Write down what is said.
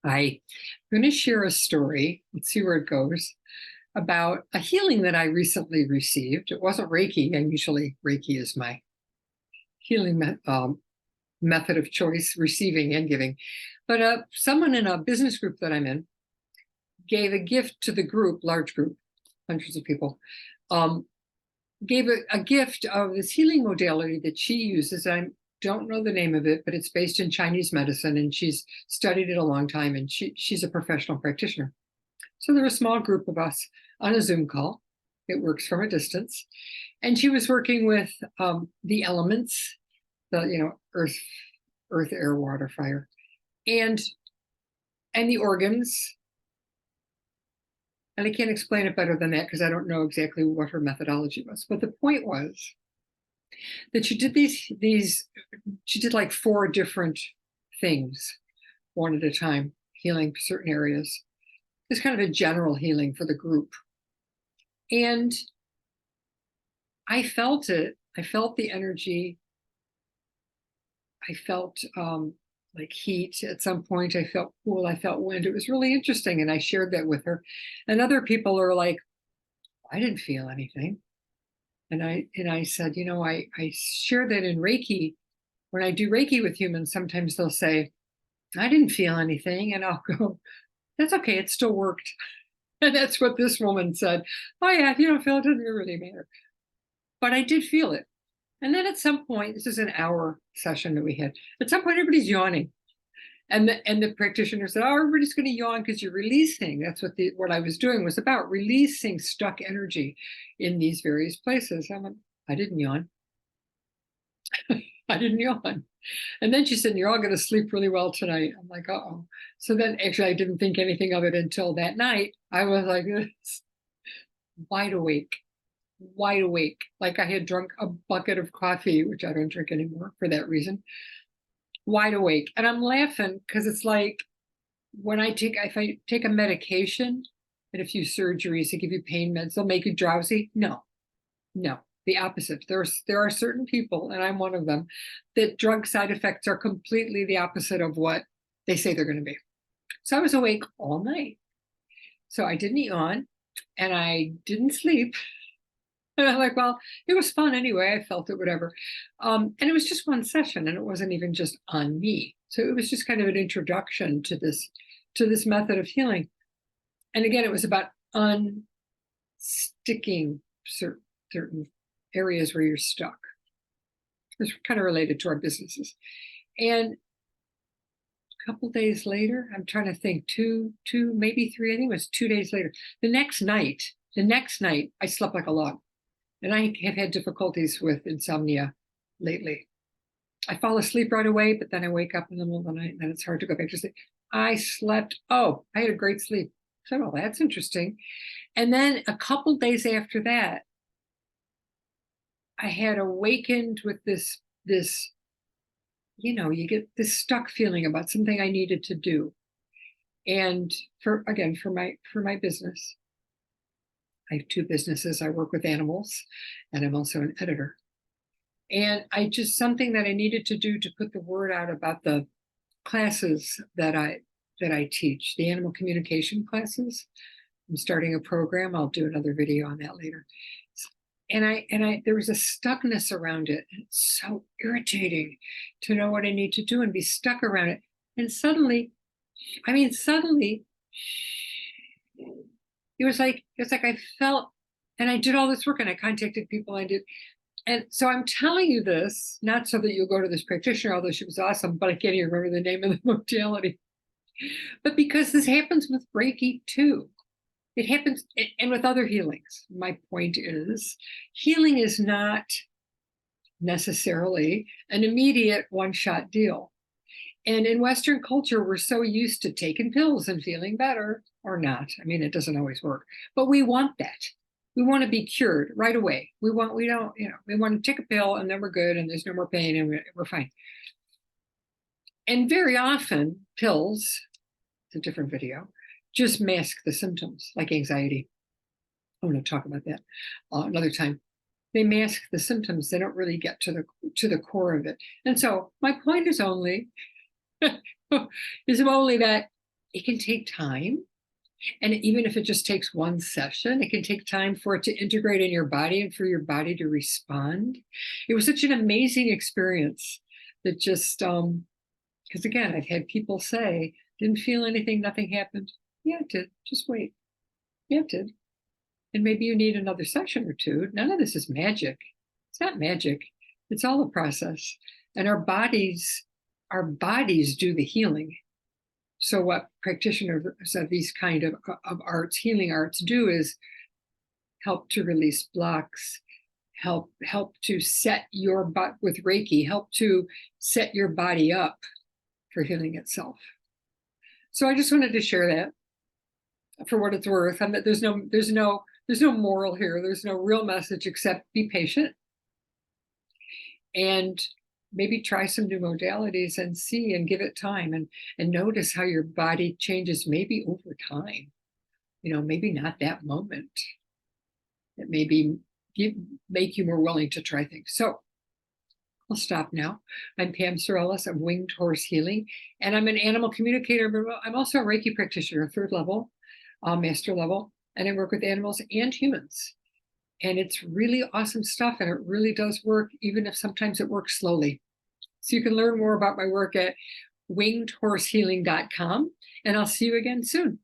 I'm going to share a story. Let's see where it goes about a healing that I recently received. It wasn't Reiki. Reiki is my healing method of choice, receiving and giving. But someone in a business group that I'm in gave a gift to the group, large group, hundreds of people, gave a gift of this healing modality that she uses. I don't know the name of it, but it's based in Chinese medicine, and she's studied it a long time, and she's a professional practitioner. So there were a small group of us on a Zoom call. It works from a distance. And she was working with the elements, earth, air, water, fire, and the organs. And I can't explain it better than that because I don't know exactly what her methodology was. But the point was that she did she did like 4 different things, one at a time, healing certain areas. It's kind of a general healing for the group. And I felt it. I felt the energy. I felt like heat at some point. I felt cool. I felt wind. It was really interesting. And I shared that with her. And other people are like, I didn't feel anything. And I said, I share that in Reiki. When I do Reiki with humans, sometimes they'll say, I didn't feel anything. And I'll go, that's okay. It still worked. And that's what this woman said. Oh yeah, if you don't feel it, it doesn't really matter. But I did feel it. And then at some point, this is an hour session that we had. At some point, everybody's yawning. And the practitioner said, oh, everybody's going to yawn because you're releasing. That's what I was doing was about, releasing stuck energy in these various places. I didn't yawn. I didn't yawn. And then she said, you're all going to sleep really well tonight. I'm like, uh-oh. So then actually I didn't think anything of it until that night. I was like this, wide awake, like I had drunk a bucket of coffee, which I don't drink anymore for that reason. Wide awake. And I'm laughing because it's like if I take a medication and a few surgeries, they give you pain meds, they'll make you drowsy. No, the opposite. There are certain people, and I'm one of them, that drug side effects are completely the opposite of what they say they're going to be. So I was awake all night. So I didn't yawn and I didn't sleep. And I'm like, well, it was fun anyway. I felt it, whatever. And it was just one session, and it wasn't even just on me. So it was just kind of an introduction to this method of healing. And again, it was about unsticking certain areas where you're stuck. It's kind of related to our businesses. And a couple days later, I'm trying to think, two, maybe 3, I think it was 2 days later. The next night, I slept like a log. And I have had difficulties with insomnia lately. I fall asleep right away, but then I wake up in the middle of the night, and then it's hard to go back to sleep. I had a great sleep. So, well, that's interesting. And then a couple days after that, I had awakened with this, you get this stuck feeling about something I needed to do. And for my business, I have 2 businesses. I work with animals, and I'm also an editor. And something that I needed to do to put the word out about the classes that I teach, the animal communication classes. I'm starting a program. I'll do another video on that later. And there was a stuckness around it. And it's so irritating to know what I need to do and be stuck around it. And suddenly, it was like I felt, and I did all this work, and I contacted people. And so I'm telling you this, not so that you'll go to this practitioner, although she was awesome, but I can't even remember the name of the modality. But because this happens with Reiki too. It happens, and with other healings. My point is, healing is not necessarily an immediate one-shot deal. And in Western culture, we're so used to taking pills and feeling better, or not. I mean, it doesn't always work, but we want that. We want to be cured right away. We want to take a pill and then we're good and there's no more pain and we're fine. And very often pills, it's a different video, just mask the symptoms, like anxiety. I'm going to talk about that another time. They mask the symptoms. They don't really get to the core of it. And so my point is only that it can take time. And even if it just takes one session, it can take time for it to integrate in your body and for your body to respond. It was such an amazing experience that just, because again, I've had people say, didn't feel anything, nothing happened. Yeah, it did. Just wait. Yeah, it did. And maybe you need another session or two. None of this is magic. It's not magic. It's all a process. And our bodies do the healing. So what practitioners of these kind of arts, healing arts, do is help to release blocks, help to set your body with Reiki, help to set your body up for healing itself. So I just wanted to share that for what it's worth. There's no moral here. There's no real message except be patient and maybe try some new modalities and see and give it time and notice how your body changes maybe over time. Maybe not that moment. It maybe make you more willing to try things. So I'll stop now. I'm Pam Sorellis of Winged Horse Healing, and I'm an animal communicator, but I'm also a Reiki practitioner, third level, master level, and I work with animals and humans. And it's really awesome stuff, and it really does work, even if sometimes it works slowly. So you can learn more about my work at wingedhorsehealing.com, and I'll see you again soon.